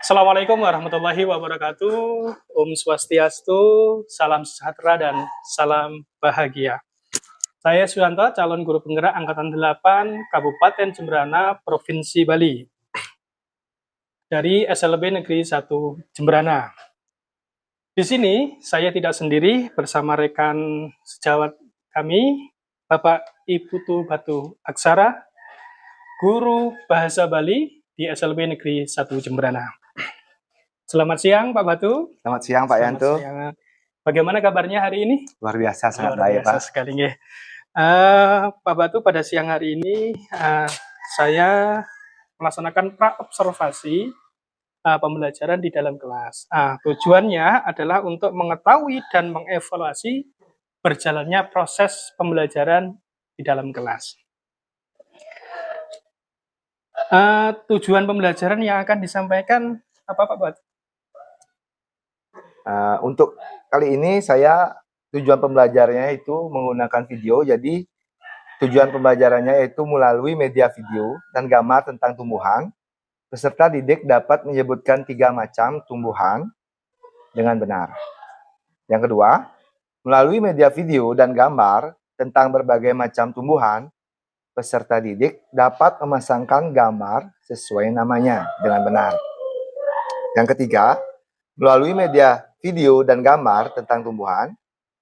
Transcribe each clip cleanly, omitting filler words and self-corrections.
Assalamualaikum warahmatullahi wabarakatuh. Om Swastiastu, salam sejahtera dan salam bahagia. Saya Suyanto, calon guru penggerak Angkatan 8 Kabupaten Jemberana, Provinsi Bali. Dari SLB Negeri 1 Jemberana. Di sini saya tidak sendiri bersama rekan sejawat kami, Bapak Iputu Batu Aksara, Guru Bahasa Bali di SLB Negeri 1 Jemberana. Selamat siang Pak Batu. Selamat siang Pak Yanto. Siang. Bagaimana kabarnya hari ini? Luar biasa, sangat baik Pak. Sekali ya. Pak Batu, pada siang hari ini saya melaksanakan pra-observasi pembelajaran di dalam kelas. Tujuannya adalah untuk mengetahui dan mengevaluasi berjalannya proses pembelajaran di dalam kelas. Tujuan pembelajaran yang akan disampaikan apa Pak Batu? Untuk kali ini tujuan pembelajarannya itu menggunakan video. Jadi tujuan pembelajarannya yaitu melalui media video dan gambar tentang tumbuhan. Peserta didik dapat menyebutkan 3 macam tumbuhan dengan benar. Yang kedua, melalui media video dan gambar tentang berbagai macam tumbuhan, peserta didik dapat memasangkan gambar sesuai namanya dengan benar. Yang ketiga, melalui media video dan gambar tentang tumbuhan,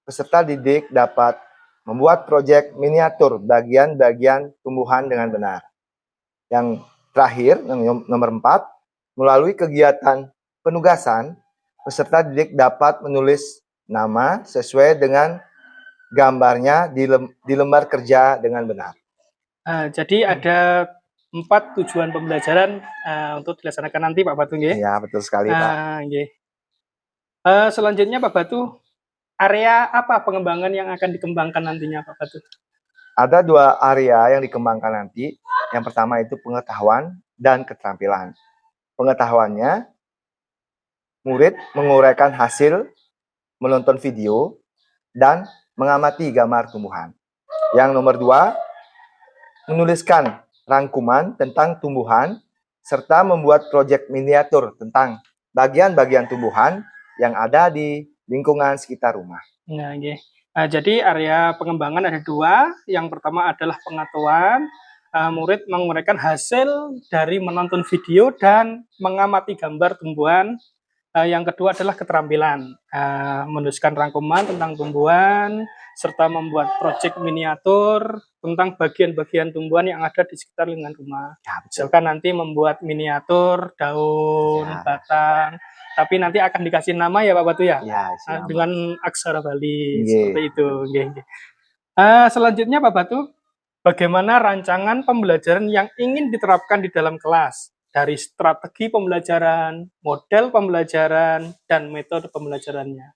peserta didik dapat membuat proyek miniatur bagian-bagian tumbuhan dengan benar. Yang terakhir, nomor 4, melalui kegiatan penugasan, peserta didik dapat menulis nama sesuai dengan gambarnya di lembar kerja dengan benar. Jadi ada 4 tujuan pembelajaran untuk dilaksanakan nanti Pak Batu, nggih? Iya, betul sekali Pak. Nggih. Selanjutnya Pak Batu, area apa pengembangan yang akan dikembangkan nantinya Pak Batu? Ada 2 area yang dikembangkan nanti. Yang pertama itu pengetahuan dan keterampilan. Pengetahuannya, murid menguraikan hasil, menonton video, dan mengamati gambar tumbuhan. Yang nomor 2, menuliskan rangkuman tentang tumbuhan, serta membuat proyek miniatur tentang bagian-bagian tumbuhan yang ada di lingkungan sekitar rumah. Nah, okay. Jadi area pengembangan ada 2. Yang pertama adalah pengetahuan. Murid menguraikan hasil dari menonton video dan mengamati gambar tumbuhan. Yang kedua adalah keterampilan. Menuliskan rangkuman tentang tumbuhan, serta membuat proyek miniatur tentang bagian-bagian tumbuhan yang ada di sekitar lingkungan rumah. Ya, misalkan nanti membuat miniatur daun, batang, tapi nanti akan dikasih nama ya Pak Batu ya? Ya, dengan aksara Bali, seperti itu. Selanjutnya Pak Batu, bagaimana rancangan pembelajaran yang ingin diterapkan di dalam kelas? Dari strategi pembelajaran, model pembelajaran, dan metode pembelajarannya.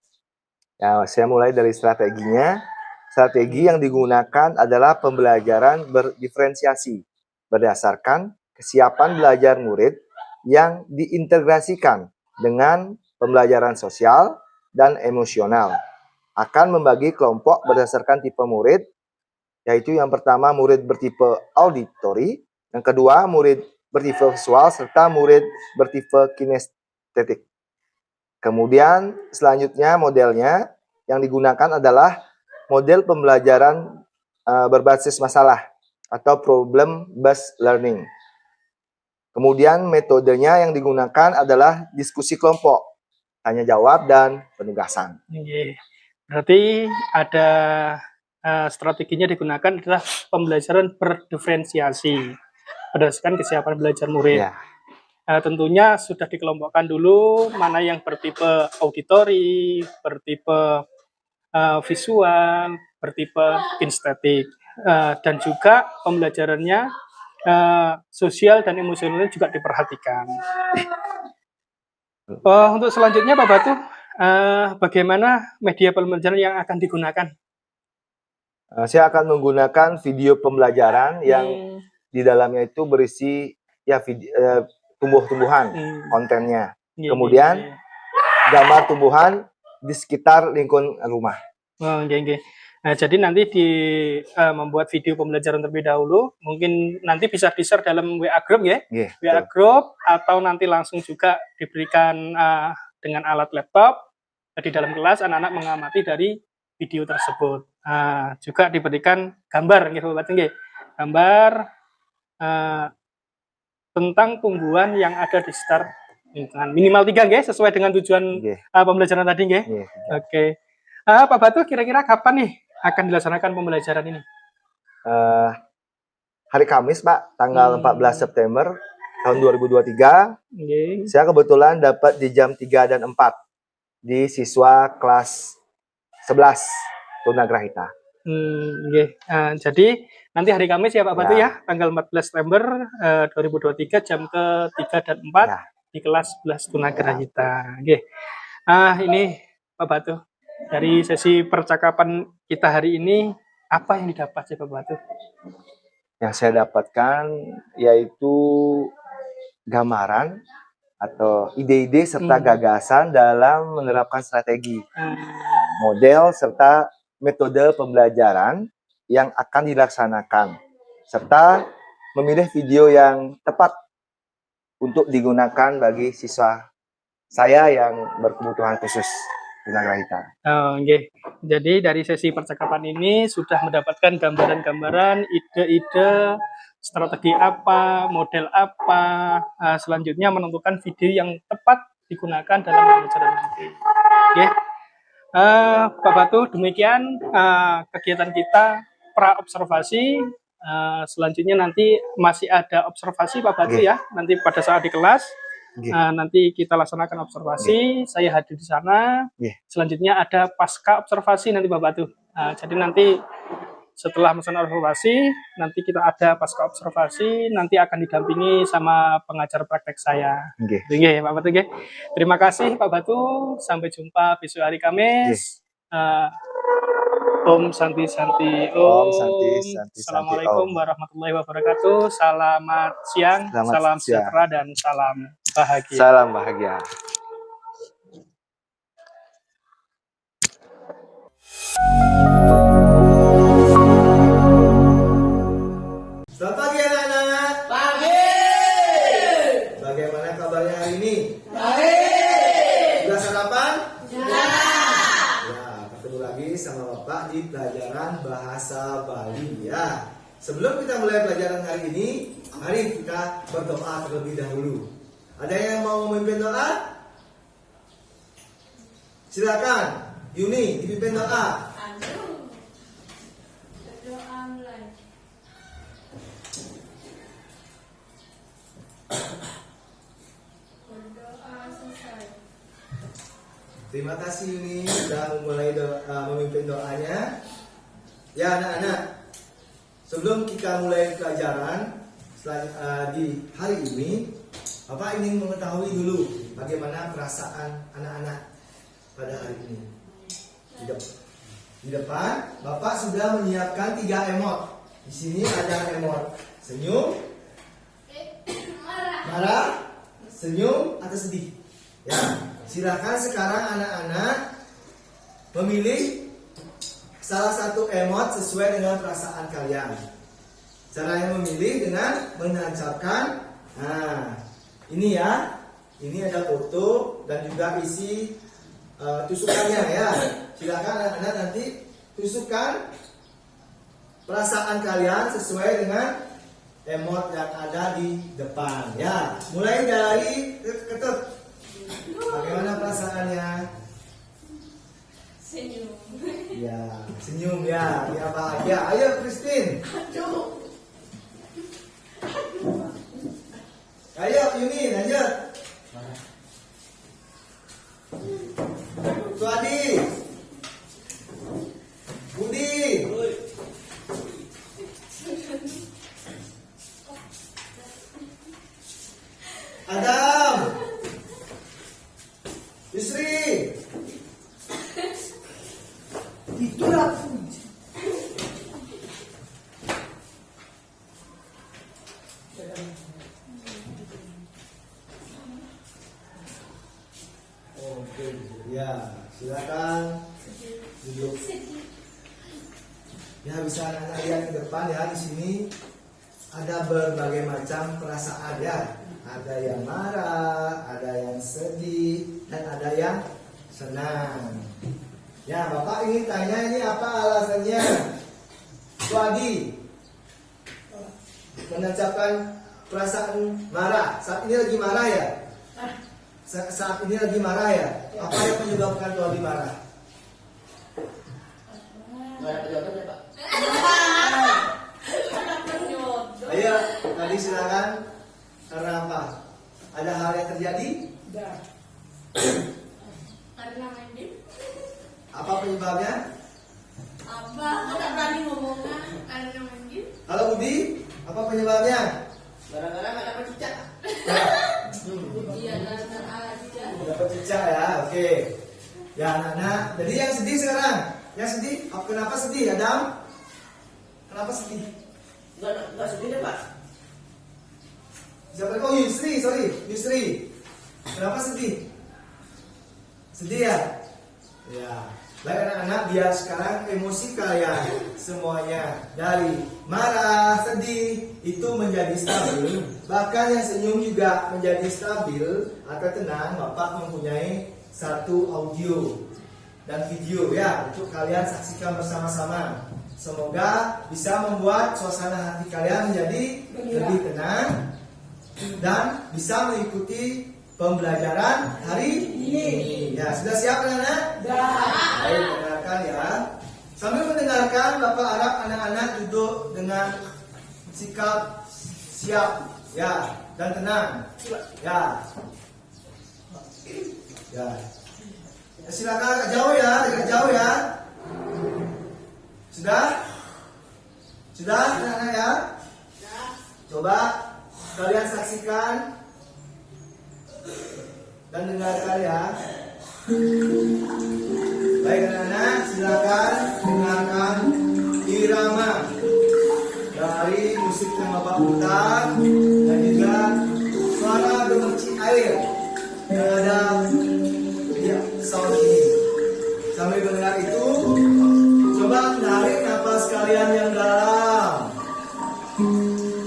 Ya, saya mulai dari strateginya. Strategi yang digunakan adalah pembelajaran berdiferensiasi berdasarkan kesiapan belajar murid yang diintegrasikan dengan pembelajaran sosial dan emosional. Akan membagi kelompok berdasarkan tipe murid, yaitu yang pertama murid bertipe auditory, yang kedua murid bertipe visual, serta murid bertipe kinestetik. Kemudian selanjutnya modelnya yang digunakan adalah model pembelajaran berbasis masalah atau problem-based learning. Kemudian metodenya yang digunakan adalah diskusi kelompok, tanya jawab, dan penugasan. Berarti ada strateginya digunakan adalah pembelajaran berdiferensiasi berdasarkan kesiapan belajar murid. Ya. Tentunya sudah dikelompokkan dulu mana yang bertipe auditori, bertipe visual, bertipe kinestetik, dan juga pembelajarannya sosial dan emosionalnya juga diperhatikan. Untuk selanjutnya Pak Batu, bagaimana media pembelajaran yang akan digunakan? Saya akan menggunakan video pembelajaran yang di dalamnya itu berisi ya tumbuh-tumbuhan kontennya. Kemudian gambar tumbuhan di sekitar lingkungan rumah. Nah, jadi nanti membuat video pembelajaran terlebih dahulu, mungkin nanti bisa di-share dalam WA group ya, Nggih, WA betul. group, atau nanti langsung juga diberikan dengan alat laptop di dalam kelas, anak-anak mengamati dari video tersebut. Juga diberikan gambar, gitu, Bapak nggih. Gambar tentang tumbuhan yang ada di sekitar lingkungan. Minimal 3 nggih, sesuai dengan tujuan Nggih, pembelajaran tadi nggih. nggih. Oke. Pak Batu, kira-kira kapan nih akan dilaksanakan pembelajaran ini? Eh, hari Kamis, Pak, tanggal 14 September tahun 2023. Nggih. Saya kebetulan dapat di jam 3 dan 4 di siswa kelas 11 Tunagrahita. Nggih. Jadi nanti hari Kamis ya Pak Batu ya, tanggal 14 September 2023 jam ke-3 dan 4 Ya. di kelas 11 Tunagrahita. Nggih. Ini Pak Batu, dari sesi percakapan kita hari ini, apa yang didapat sih Pak Batu? Yang saya dapatkan yaitu gambaran atau ide-ide serta gagasan dalam menerapkan strategi, model serta metode pembelajaran yang akan dilaksanakan, serta memilih video yang tepat untuk digunakan bagi siswa saya yang berkebutuhan khusus Tunagrahita. Nggih. Jadi dari sesi percakapan ini sudah mendapatkan gambaran-gambaran, ide-ide, strategi apa, model apa, selanjutnya menentukan video yang tepat digunakan dalam pembelajaran nanti. Nggih. Pak Batu, demikian kegiatan kita pra-observasi. Selanjutnya nanti masih ada observasi Pak Batu ya, nanti pada saat di kelas. Nanti kita laksanakan observasi, saya hadir di sana. Selanjutnya ada pasca observasi nanti Pak Batu. Jadi nanti setelah melaksanakan observasi, nanti kita ada pasca observasi, nanti akan didampingi sama pengajar praktek saya. Nggih, Pak Batu nggih. Terima kasih Pak Batu, sampai jumpa besok hari Kamis. Om Santi Santi Om. Assalamualaikum warahmatullahi wabarakatuh. Selamat siang, salam sejahtera dan salam bahagia. Salam bahagia. Selamat pagi anak-anak. Pagi. Bagaimana kabarnya hari ini? Baik. Sudah sarapan? Sudah. Ya, ketemu lagi sama Bapak di pelajaran bahasa Bali ya. Sebelum kita mulai pelajaran hari ini, mari kita berdoa terlebih dahulu. Ada yang mau memimpin doa? Silakan, Yuni, dipimpin doa. Berdoa mulai. Berdoa selesai. Terima kasih Yuni sudah memulai memimpin doanya. Ya anak-anak, sebelum kita mulai pelajaran di hari ini, Bapak ingin mengetahui dulu bagaimana perasaan anak-anak pada hari ini. Di depan, Bapak sudah menyiapkan 3 emot. Di sini ada emot senyum, marah, senyum, atau sedih. Ya, silakan sekarang anak-anak memilih salah satu emot sesuai dengan perasaan kalian. Caranya memilih dengan menancapkan. Nah, ini ya, ini ada foto dan juga isi tusukannya ya. Silakan anak-anak nanti tusukkan perasaan kalian sesuai dengan emot yang ada di depan ya. Mulai dari ketut. Bagaimana perasaannya? Senyum. Ya, senyum ya, dia bahagia. Ayo Christine. Ayo Yuni, lanjut. Suadi. Budi. Adam. Yusri. Itulah. Oke, ya, silakan duduk. Ya, bisa anak-anak lihat ke depan ya, di sini ada berbagai macam perasaan ya. Ada yang marah, ada yang sedih, dan ada yang senang. Ya, Bapak ingin tanya ini apa alasannya? Wadi menancapkan perasaan marah. Saat ini lagi marah ya? Saat ini lagi marah ya? Apa yang menyebabkan Wadi marah? Ayo, tadi silakan. Karena apa? Ada hal yang terjadi? Karena main game. Apa penyebabnya? Apa? Nggak berani ngomongnya. Karena main game. Halo Budi, apa penyebabnya? Gara-gara nggak dapat cicak. Iya, dasar aja. Dapat cicak ya, oke. Ya anak-anak, jadi yang sedih sekarang. Yang sedih, kenapa sedih Adam? Kenapa sedih? Nggak sedih deh, Pak. Siapa? Oh Yusri, sorry, Yusri. Kenapa sedih? Sedih ya? Ya. Baik anak-anak, biar sekarang emosi kalian semuanya dari marah, sedih itu menjadi stabil. Bahkan yang senyum juga menjadi stabil atau tenang. Bapak mempunyai satu audio dan video ya untuk kalian saksikan bersama-sama. Semoga bisa membuat suasana hati kalian menjadi lebih tenang dan bisa mengikuti pembelajaran hari ini. Ya, sudah siap anak-anak? Baik, dengarkan ya. Sambil mendengarkan, Bapak harap anak-anak duduk dengan sikap siap ya dan tenang. Ya. Ya. Silakan agak jauh ya, dekat jauh ya. Sudah? Sudah anak-anak ya? Coba kalian saksikan dan dengarkan ya. Baik anak-anak, silakan dengarkan irama dari musik yang Bapak putar dan juga suara gemercik air yang ada di sound ini. Sambil mendengar itu, coba tarik nafas kalian yang dalam.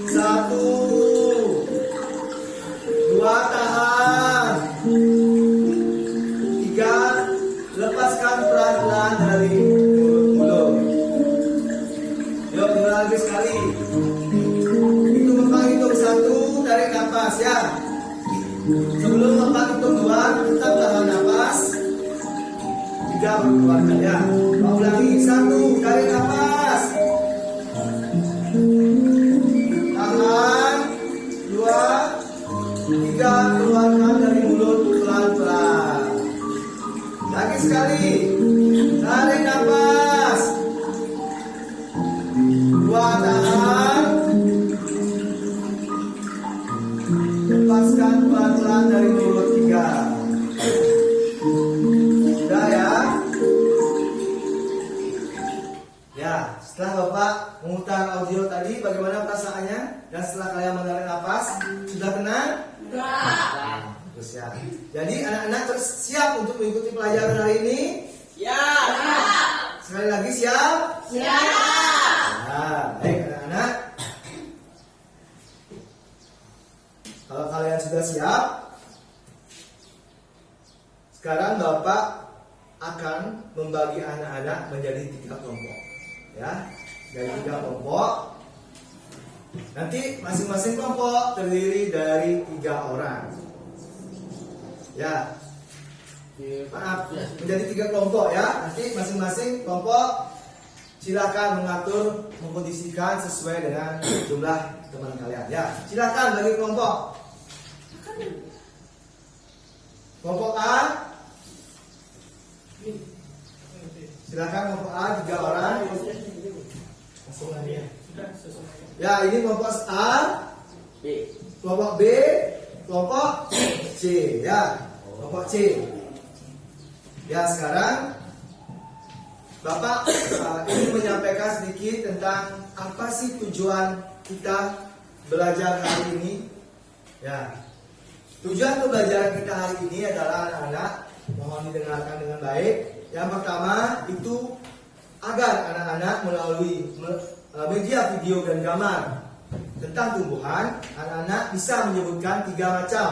1, 2, tahan. 3, lepaskan pelan-pelan dari mulut. Yuk, mulai lagi sekali. Itu Bapak hitung 1, tarik nafas ya. Sebelum Bapak hitung 2, tetap tahan nafas. 3, berkeluarkan ya. Bapak ulangi. 1, tarik nafas. Tahan. 2, 3, keluarkan dari mulut pelan-pelan. Lagi sekali. Tarik nafas. 2, tahan. Lepaskan pelan-pelan dari mulut. 3. Sudah ya? Ya, setelah Bapak memutar audio tadi, bagaimana perasaannya? Dan setelah kalian menarik nafas, sudah tenang? Terus ya. Jadi anak-anak terus siap untuk mengikuti pelajaran hari ini? Sekali lagi siap? Nah, baik anak-anak. Kalau kalian sudah siap, sekarang Bapak akan membagi anak-anak menjadi 3 kelompok. Ya, dari 3 kelompok. Nanti masing-masing kelompok terdiri dari 3 orang. Ya, maaf, menjadi 3 kelompok ya. Nanti masing-masing kelompok silakan mengatur, mengkondisikan sesuai dengan jumlah teman kalian. Ya, silakan bagi kelompok. Kelompok A, silakan kelompok A 3 orang. Ya, ini kelompok A, kelompok B, kelompok C. Ya, kelompok C. Ya, sekarang Bapak ingin menyampaikan sedikit tentang apa sih tujuan kita belajar hari ini. Ya, tujuan pembelajaran kita hari ini adalah anak-anak, mohon didengarkan dengan baik. Yang pertama itu agar anak-anak melalui media video dan gambar tentang tumbuhan, anak-anak bisa menyebutkan 3 macam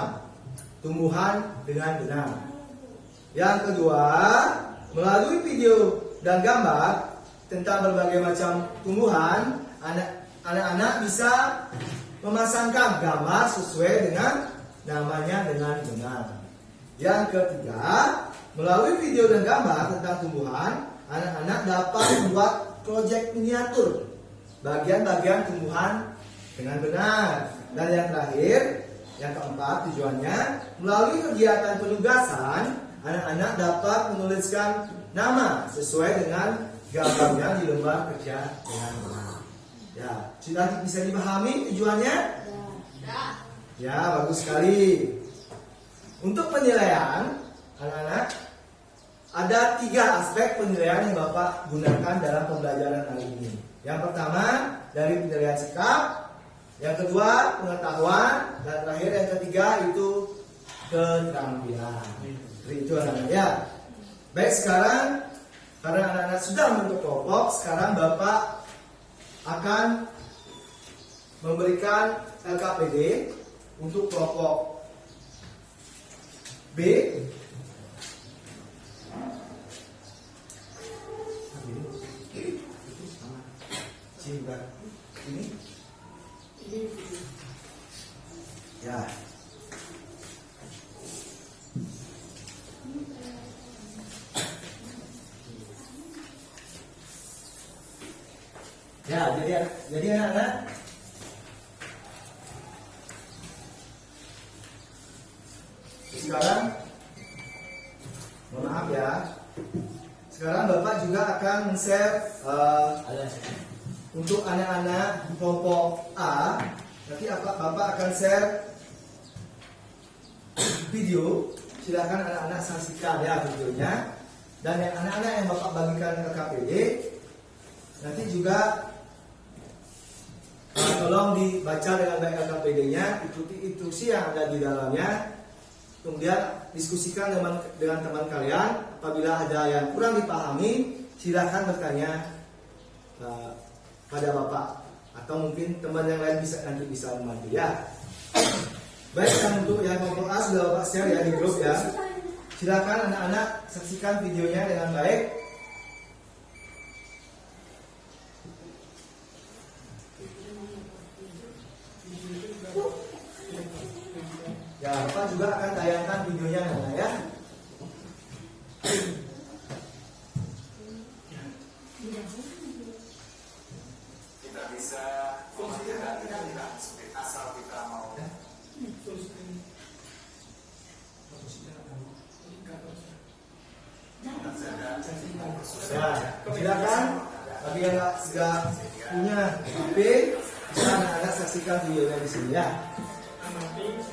tumbuhan dengan benar. Yang kedua, melalui video dan gambar tentang berbagai macam tumbuhan, anak-anak bisa memasangkan gambar sesuai dengan namanya dengan benar. Yang ketiga, melalui video dan gambar tentang tumbuhan, anak-anak dapat membuat proyek miniatur bagian-bagian tumbuhan dengan benar. Dan yang terakhir, yang keempat tujuannya, melalui kegiatan penugasan, anak-anak dapat menuliskan nama sesuai dengan gambarnya di lembar kerja dengan benar. Ya, sudah bisa dipahami tujuannya? Ya, bagus sekali. Untuk penilaian, anak-anak, ada 3 aspek penilaian yang Bapak gunakan dalam pembelajaran hari ini. Yang pertama, dari penilaian sikap. Yang kedua, pengetahuan. Dan terakhir, yang ketiga, itu keterampilan. Itu anak-anak ya. Baik, sekarang karena anak-anak sudah membentuk kelompok, sekarang Bapak akan memberikan LKPD untuk kelompok B. Ini ya. Ya, jadi anak-anak, sekarang mohon maaf ya. Sekarang Bapak juga akan men-share untuk anak-anak kelompok A. Nanti Bapak akan share video. Silakan anak-anak saksikan ya videonya. Dan yang anak-anak yang Bapak bagikan ke KPD, nanti juga tolong dibaca dengan baik LKPD-nya, ikuti instruksi yang ada di dalamnya. Kemudian diskusikan dengan teman kalian. Apabila ada yang kurang dipahami, silakan bertanya pada Bapak, atau mungkin teman yang lain nanti bisa membantu ya. Baik, dan untuk yang kelompok A sudah Bapak share ya di grup ya. Silakan anak-anak saksikan videonya dengan baik. Ya, Bapak juga akan tayangkan videonya anak ya. Kita bisa memanfaatkan tidak asal kita mau. Ya, silakan bagi yang nggak punya HP, bisa anak-anak saksikan videonya di sini ya.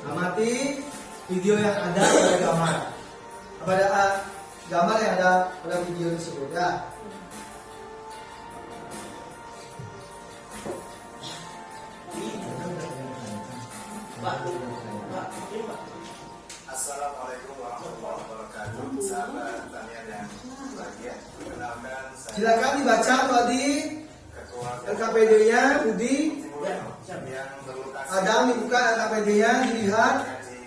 Amati video yang ada pada gambar, pada gambar yang ada pada video tersebut ya. Assalamualaikum warahmatullahi wabarakatuh. Sahabat pertanian yang bahagia, perkenalkan saya Silakan dibaca tadi Ketua LKPD-nya, Budi. yang berlokasi Adam dibuka LKPD-nya, dilihat. di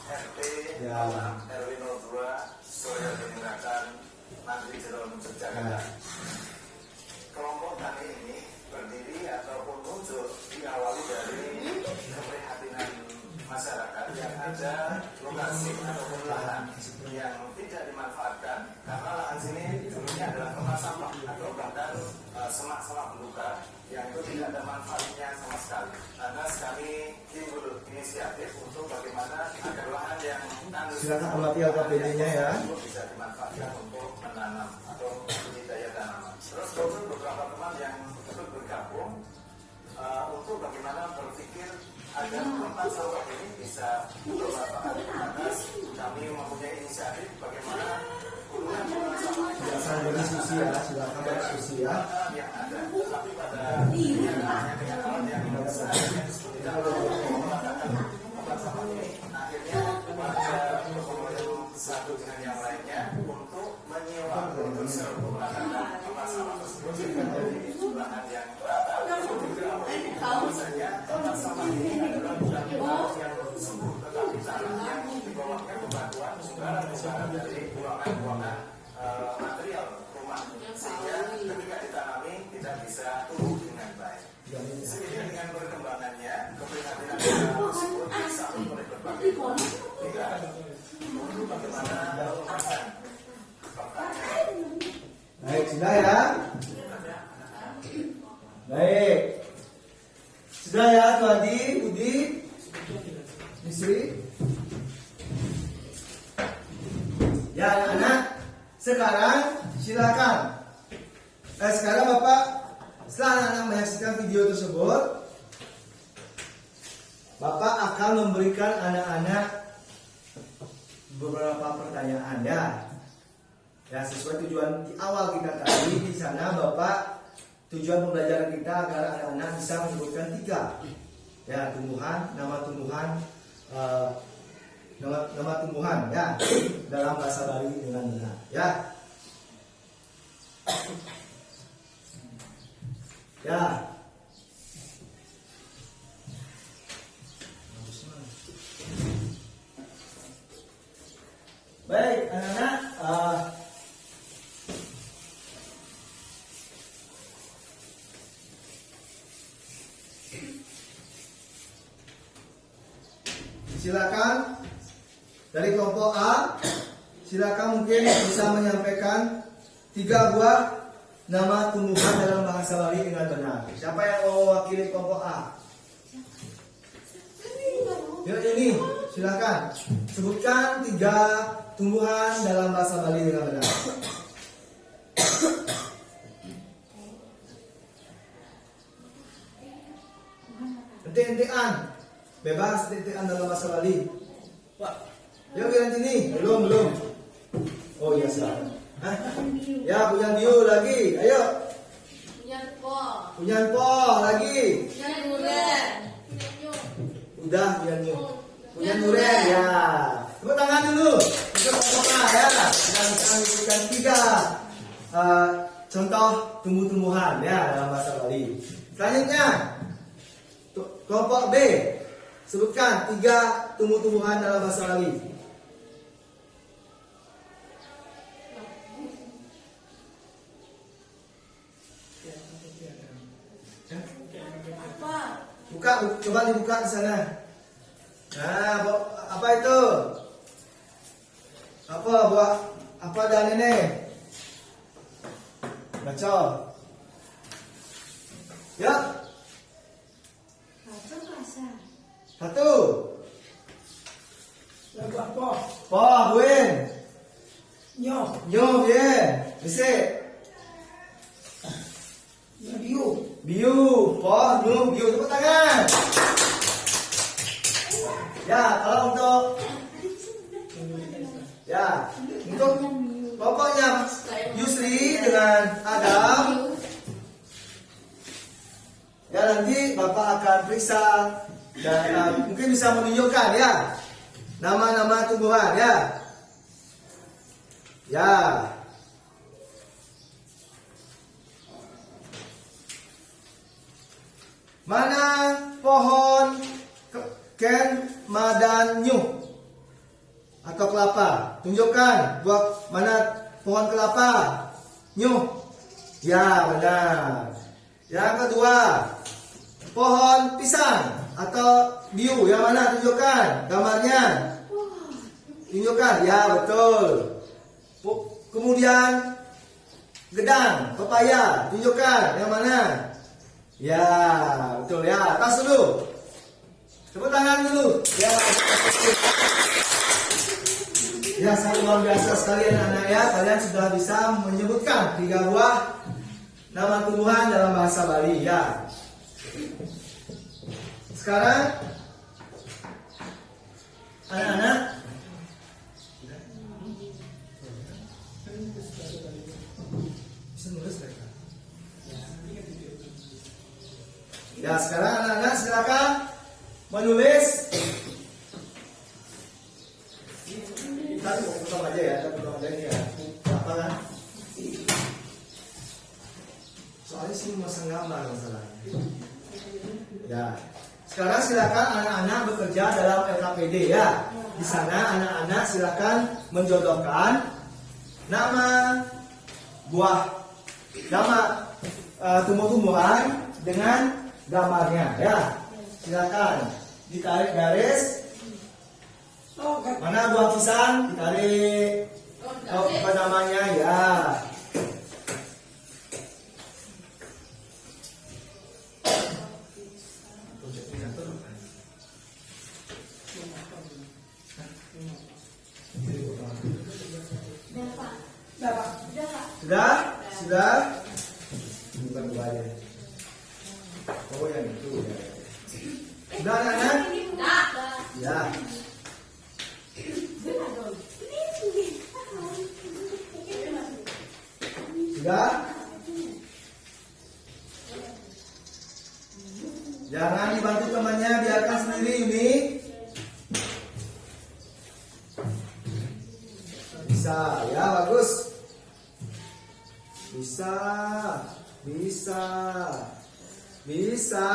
RT Ya. RW 02 Surya Penindakan Mandiri Jeron Yogyakarta. Kelompok tani ini berdiri ataupun muncul diawali dari keprihatinan masyarakat yang ada lokasi ataupun lahan yang tidak dimanfaatkan karena lahan sini dulunya adalah tempat sampah atau bahkan semak-semak belukar yang itu tidak ada manfaatnya sama sekali. Lantas kami timbul inisiatif untuk bagaimana agar lahan yang tandus Silakan amati LKPD-nya ya. bisa dimanfaatkan untuk menanam atau budidaya tanaman. Terus muncul beberapa teman yang ikut bergabung untuk bagaimana berpikir agar tempat sampah ini bisa bermanfaat. Lantas kami mempunyai inisiatif bagaimana gunungan sampah Silakan berdiskusi ya, silakan berdiskusi ya. yang ada, tapi pada kenyataannya dengan alat yang seharusnya tidak menggunakan tempat sampah ini, akhirnya ada pengunjung satu dengan yang lainnya untuk menyewa untuk menggunakan tempat sampah tersebut, tetapi caranya dibawakan pembantuan sebaran dari buangan-buangan material rumah, sehingga ketika ditanami tidak bisa tumbuh dengan baik. Sehingga dengan perkembangannya, keprihatinan tersebut disambut oleh berbagai pihak untuk bagaimana melakukan pertanian. Baik, sudah ya? Baik. Sudah ya, Tuadi, Budi, Misri? Ya, anak-anak. Sekarang silakan. Sekarang Bapak, setelah anak-anak menyaksikan video tersebut, Bapak akan memberikan anak-anak beberapa pertanyaan ya. Ya, sesuai tujuan di awal kita tadi, di sana Bapak tujuan pembelajaran kita agar anak-anak bisa menyebutkan 3 ya tumbuhan, nama tumbuhan, nama tumbuhan ya dalam bahasa Bali dengan benar ya. Ya. Baik, anak-anak, silakan dari kelompok A, silakan mungkin bisa menyampaikan 3 buah nama tumbuhan dalam bahasa Bali dengan benar. Siapa yang mau mewakili kelompok A? Ya, ini silakan sebutkan 3 tumbuhan dalam bahasa Bali dengan benar. Ente-entean, bebas ente-entean dalam bahasa Bali. Pak, yuk nanti nih, belum. Oh iya silakan. Hah? Ya, punya Biu lagi, ayo. Punya Po lagi. Udah, punya Nuren ya. Tepuk tangan dulu untuk kelompok A ya. Dan kita memberikan 3 contoh tumbuh-tumbuhan ya dalam bahasa Bali. Selanjutnya kelompok B, sebutkan 3 tumbuh-tumbuhan dalam bahasa Bali. Coba dibuka di sana. Nah, apa itu? Apa dan ini? Baca. Ya. Satu. Poh, Buin. Nyo, ya. Bisa. Biu, poh, biu, tepuk tangan. Ya, kalau untuk pokoknya Yusri dengan Adam. Ya, nanti Bapak akan periksa dan mungkin bisa menunjukkan ya nama-nama tumbuhan ya. Ya. Mana pohon ken madan nyuh atau kelapa? Tunjukkan buat mana pohon kelapa nyuh. Ya, benar. Yang kedua, pohon pisang atau biu. Yang mana? Tunjukkan gambarnya. Tunjukkan. Ya, betul. Kemudian gedang, pepaya. Tunjukkan yang mana? Ya, betul ya. Tas dulu. Tepuk tangan dulu. Ya. Ya, sangat luar biasa sekali anak-anak ya. Kalian sudah bisa menyebutkan 3 buah nama tumbuhan dalam bahasa Bali ya. Sekarang anak-anak bisa nulis mereka. Ya, sekarang anak-anak silakan menulis. Tadi potong aja ya, ini ya. Apa kan? Soalnya sini masang gambar masalahnya. Ya. Sekarang silakan anak-anak bekerja dalam LKPD ya. Di sana anak-anak silakan menjodohkan nama buah, nama tumbuh-tumbuhan dengan gambarnya ya. Silakan ditarik garis. Mana buah pisang? Ditarik. Oh, apa namanya ya? Sudah? Sudah? Bukan buahnya. Oh yang itu ya. Sudah anak-anak? Ya. Sudah? Jangan dibantu temannya, biarkan sendiri Yuni. Bisa, ya bagus. Bisa, bisa, bisa,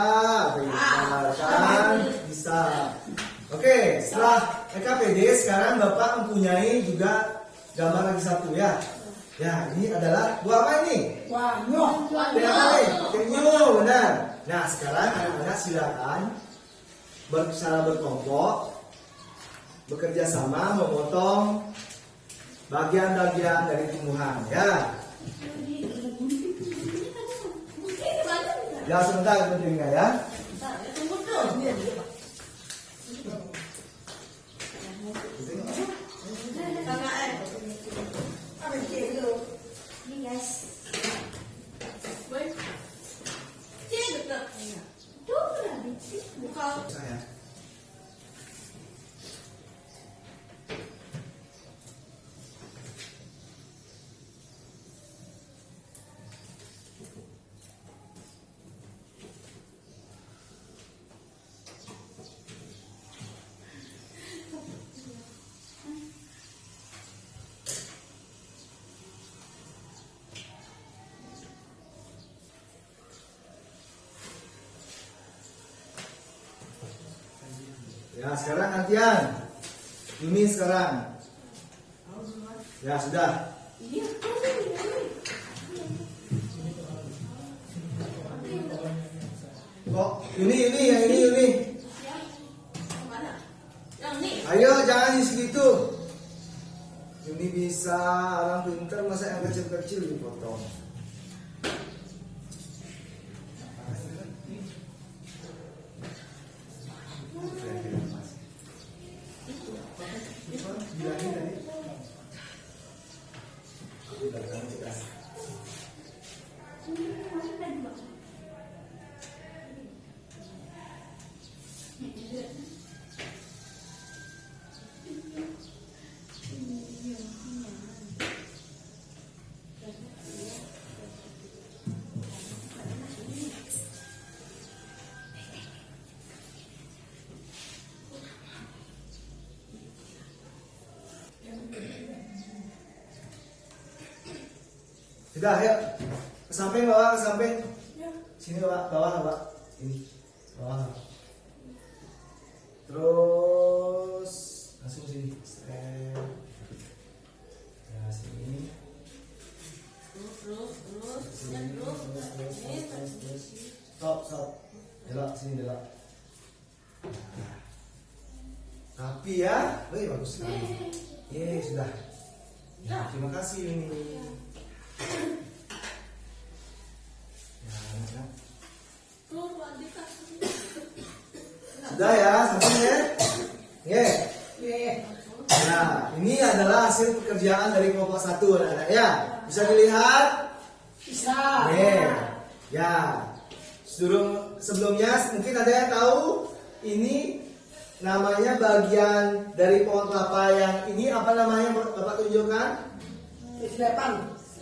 pintar kan? Bisa. Oke, setelah LKPD sekarang Bapak mempunyai juga gambar lagi satu ya. Ya, ini adalah buah apa ini? Penyu. Penyu, benar. Nah, sekarang anak-anak silakan secara berkelompok bekerja sama memotong bagian-bagian dari tumbuhan ya. Ya sebentar tentunya ya. Saya. Ya sekarang gantian. Ini sekarang. Ya sudah. Kok ini yang ini. Ayo jangan di segitu. Ini bisa orang pintar, masa yang kecil-kecil dipotong. Sudah, ayo. Ke samping, bawah, ke samping. Sini, bawah. Ini, bawah. Terus, langsung sini. Step. Ya, sini. Terus. Stop. Belok, sini belok. Nah. Rapi ya. Bagus sekali. Sudah. Ya, terima kasih ini. Sudah ya, sampai ya. Nah, ini adalah hasil pekerjaan dari kelompok 1 anak-anak ya. Bisa dilihat? Bisa. Ya. Sebelumnya mungkin ada yang tahu ini namanya bagian dari pohon kelapa yang ini apa namanya Bapak tunjukkan?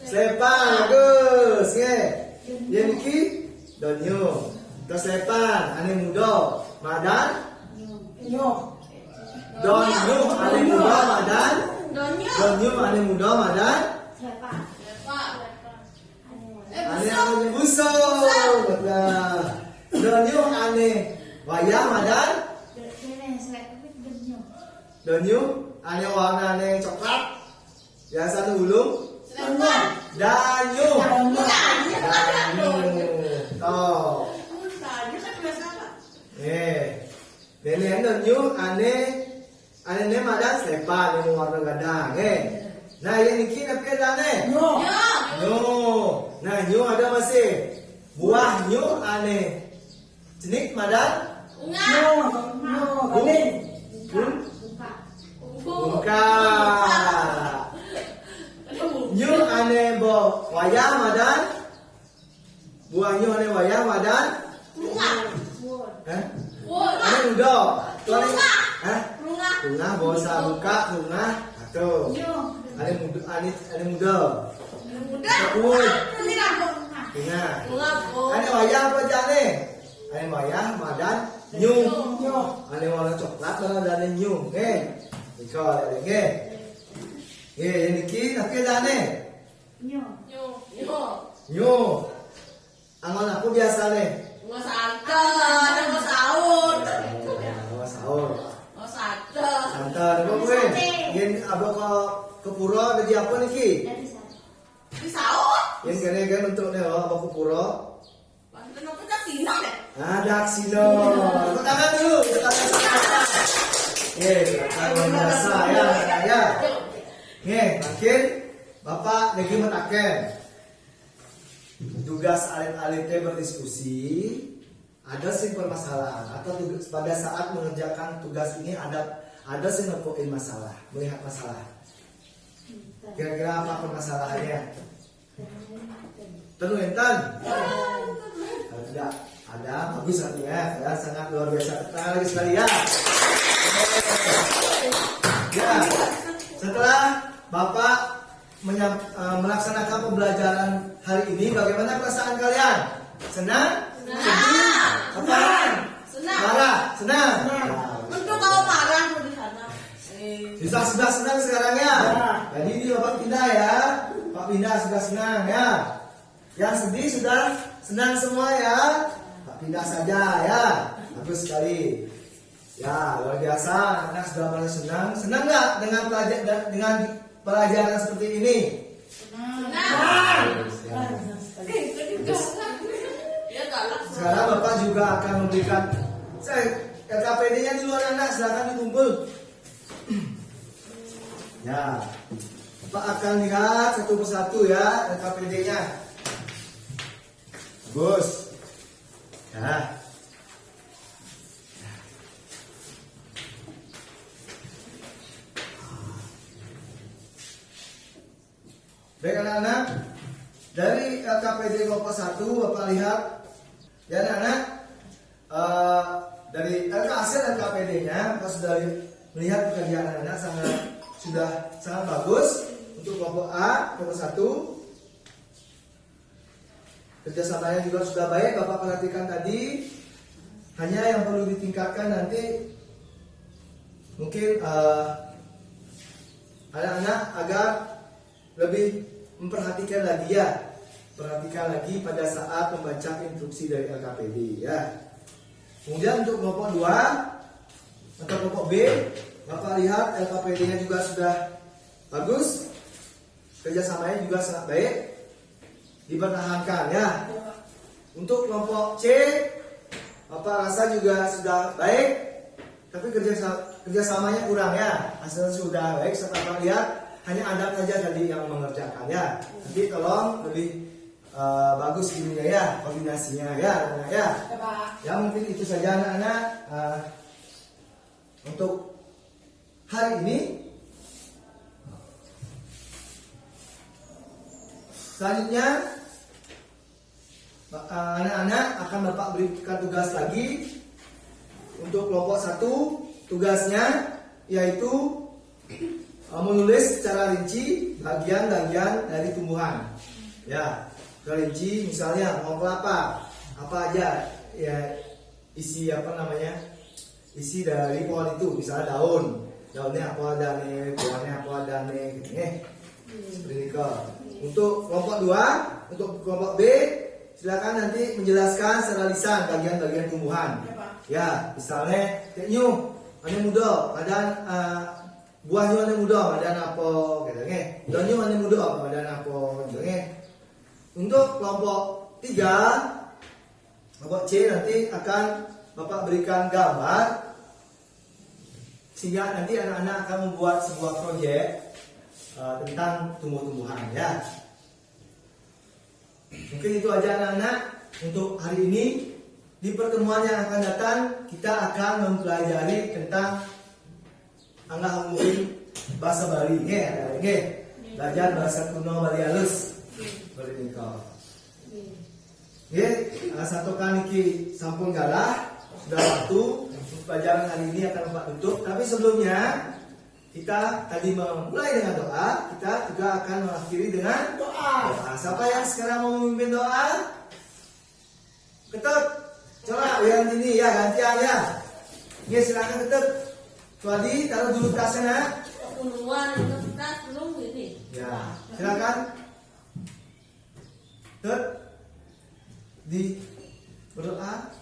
Selepan, bagus, ya. Yang ini donyo. Terus selepan, ane mudo, madan. Donyo, ane mudo, madan. Donyo, ane mudo, madan. Ane buso, betul. Donyo, ane Wayah madan danyu ane warna ane coklat. Biasa ulung danyu. Oh. Ini danyu ane ne madan slepan yang warna gadang. Nah yang ini apa dane? Nyo. Nah nyo ada masih. Buah nyo ane. Jenik madan? Buka. Nyo ane bo wayah madan? Buah nyo ane wayah madan? Ane udo. Bunga bosa buka bunga atau ane muda. Bunga. Ane wayah apa jane? Ane wayah madan nyu. Ane warna coklat dan nyu. Iko lagi. Ini ki tapi jane. Nyu. Angon aku biasa nih. Santan, apa gue? Yen abang ke pura jadi apa nih ki? Yen kene untuk nih abang ke pura. Ada sino. Tepuk tangan dulu. Tangan biasa ya. Makin Bapak lagi mentaken. Tugas alit-alitnya berdiskusi. Ada sih permasalahan atau tugas, pada saat mengerjakan tugas ini ada sih nemuin masalah, melihat masalah. Kira-kira apa permasalahannya? Tentu Intan? Tidak ada, bagus artinya ya, sangat luar biasa. Kita lagi sekali ya. Ya, setelah Bapak melaksanakan pembelajaran hari ini, bagaimana perasaan kalian? Senang? Sedih? Apa? Marah? Senang? Untuk kalau marah di sana. Sudah senang sekarang ya. Jadi ini Bapak pindah ya. Pak pindah sudah senang ya. Yang sedih sudah senang semua ya. Pak pindah saja ya. Bagus sekali. Ya luar biasa. Anak sudah pada senang. Senang nggak dengan pelajaran seperti ini? Sekarang Bapak juga akan memberikan LKPD-nya di luar anak, silakan dikumpul. Ya, Bapak akan lihat satu persatu ya LKPD-nya. Bagus. Ya. Baik anak-anak, dari LKPD kelompok 1 Bapak lihat ya anak-anak, dari hasil LKPD-nya Bapak sudah melihat pekerjaan anak-anak sudah sangat bagus. Untuk kelompok A, kelompok 1 kerjasamanya juga sudah baik. Bapak perhatikan tadi, hanya yang perlu ditingkatkan nanti mungkin anak-anak agar lebih memperhatikan lagi ya. Perhatikan lagi pada saat membaca instruksi dari LKPD ya. Kemudian untuk kelompok 2 atau kelompok B, Bapak lihat LKPD-nya juga sudah bagus. Kerjasamanya juga sangat baik. Dipertahankan ya. Untuk kelompok C, Bapak rasa juga sudah baik. Tapi kerjasamanya kurang ya. Hasilnya sudah baik, Bapak lihat hanya ada saja tadi yang mengerjakan ya. Nanti tolong lebih bagus ininya ya, koordinasinya ya, anak-anak ya. Ya mungkin itu saja anak-anak untuk hari ini. Selanjutnya anak-anak akan Bapak berikan tugas lagi. Untuk kelompok 1 tugasnya yaitu menulis secara rinci bagian-bagian dari tumbuhan. Ya, rinci misalnya pohon kelapa, apa aja ya isi isi dari pohon itu, misalnya daunnya apa ada nih, buahnya apa ada nih, gitu nih. Seperti itu. Untuk kelompok 2, untuk kelompok B silakan nanti menjelaskan secara lisan bagian-bagian tumbuhan. Ya, misalnya kayak nyu, ane muda, kadang buahnya ane muda, kadang apa, gitu nge. Daunnya ane muda, kadang apa, gitu nge. Untuk kelompok 3, kelompok C nanti akan Bapak berikan gambar sehingga nanti anak-anak akan membuat sebuah proyek tentang tumbuh-tumbuhan ya. Mungkin itu aja anak-anak untuk hari ini. Di pertemuan yang akan datang kita akan mempelajari tentang angga mungkin bahasa Bali, belajar bahasa kuno Bali halus. Seperti ini kau. Satu kali ki sampun galah sudah waktu pelajaran hari ini akan Bapak tutup. Tapi sebelumnya kita tadi memulai dengan doa, kita juga akan mengakhiri dengan doa. Siapa yang sekarang mau memimpin doa? Ketut. Coba yang ini ya gantian ya. Ya silakan Ketut. Tuadi taruh dulu tasnya. Duluan, kita belum ini. Ya, silakan. Ketut. Di berdoa.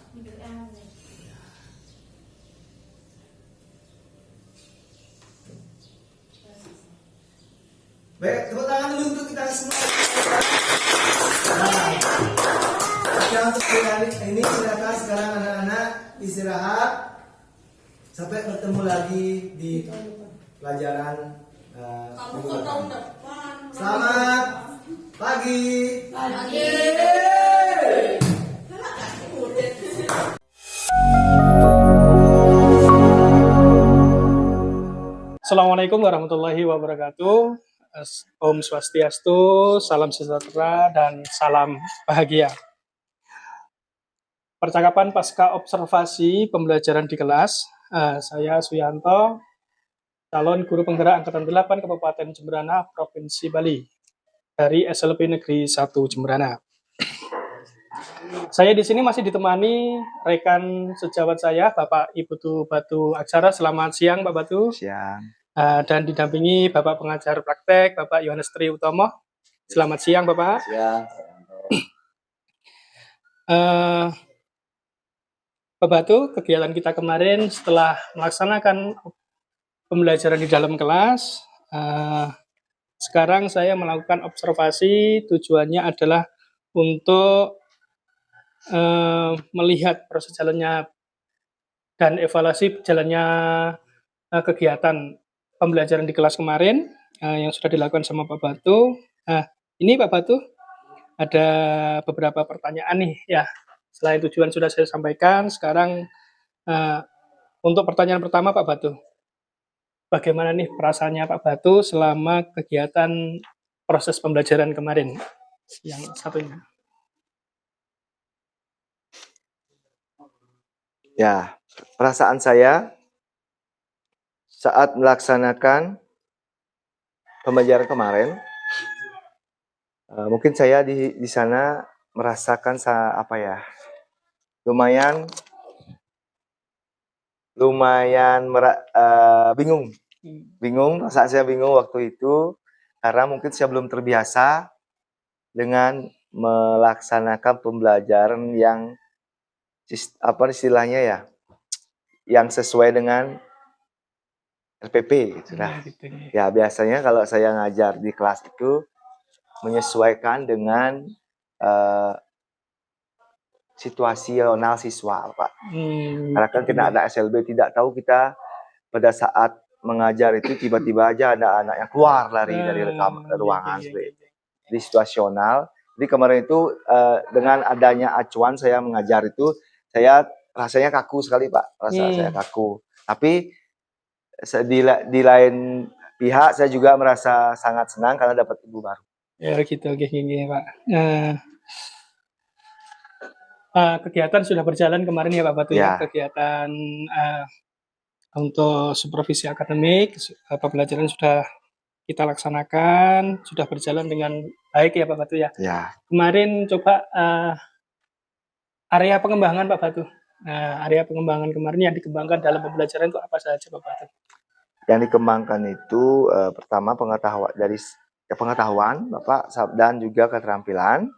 Baik, tepuk tangan dulu untuk kita semua. Nah, oke, untuk hari ini silakan sekarang anak-anak istirahat sampai bertemu lagi di pelajaran Kamu minggu ke tahun depan. depan. Selamat pagi. Pagi. Assalamualaikum warahmatullahi wabarakatuh. Om Swastiastu, salam sejahtera dan salam bahagia. Percakapan pasca observasi pembelajaran di kelas. Saya Suyanto, calon guru penggerak angkatan 8 Kabupaten Jemberana, Provinsi Bali, dari SLP Negeri 1 Jemberana. Saya di sini masih ditemani rekan sejawat saya, Bapak Ibu Batu Aksara. Selamat siang, Pak Batu. Siang. Dan didampingi Bapak Pengajar Praktek, Bapak Yohanes Tri Utomo. Selamat siang, Bapak. Siang. Pak Batu, kegiatan kita kemarin setelah melaksanakan pembelajaran di dalam kelas, sekarang saya melakukan observasi. Tujuannya adalah untuk melihat proses jalannya dan evaluasi jalannya kegiatan pembelajaran di kelas kemarin yang sudah dilakukan sama Pak Batu. Ini Pak Batu ada beberapa pertanyaan nih ya. Selain tujuan sudah saya sampaikan, sekarang untuk pertanyaan pertama Pak Batu, bagaimana nih perasaannya Pak Batu selama kegiatan proses pembelajaran kemarin? Yang satunya. Ya, perasaan saya saat melaksanakan pembelajaran kemarin, mungkin saya di sana merasakan lumayan bingung. Perasaan saya bingung waktu itu karena mungkin saya belum terbiasa dengan melaksanakan pembelajaran yang istilahnya ya, yang sesuai dengan RPP gitu lah. Ya biasanya kalau saya ngajar di kelas itu menyesuaikan dengan situasional siswa, Pak. Karena kan kita ada SLB, tidak tahu kita pada saat mengajar itu tiba-tiba aja ada anak yang keluar lari dari ruangan. Jadi situasional. Jadi kemarin itu dengan adanya acuan saya mengajar itu, saya rasanya kaku sekali, Pak. Saya kaku. Tapi di lain pihak saya juga merasa sangat senang karena dapat ibu baru. Ya gitu, gini Pak. Kegiatan sudah berjalan kemarin ya Pak Batu ya. Kegiatan untuk supervisi akademik, pembelajaran sudah kita laksanakan, sudah berjalan dengan baik ya Pak Batu ya. Ya. Kemarin coba area pengembangan Pak Batu. Area pengembangan kemarin yang dikembangkan dalam pembelajaran itu apa saja Pak Batu? Yang dikembangkan itu pertama pengetahuan Bapak dan juga keterampilan.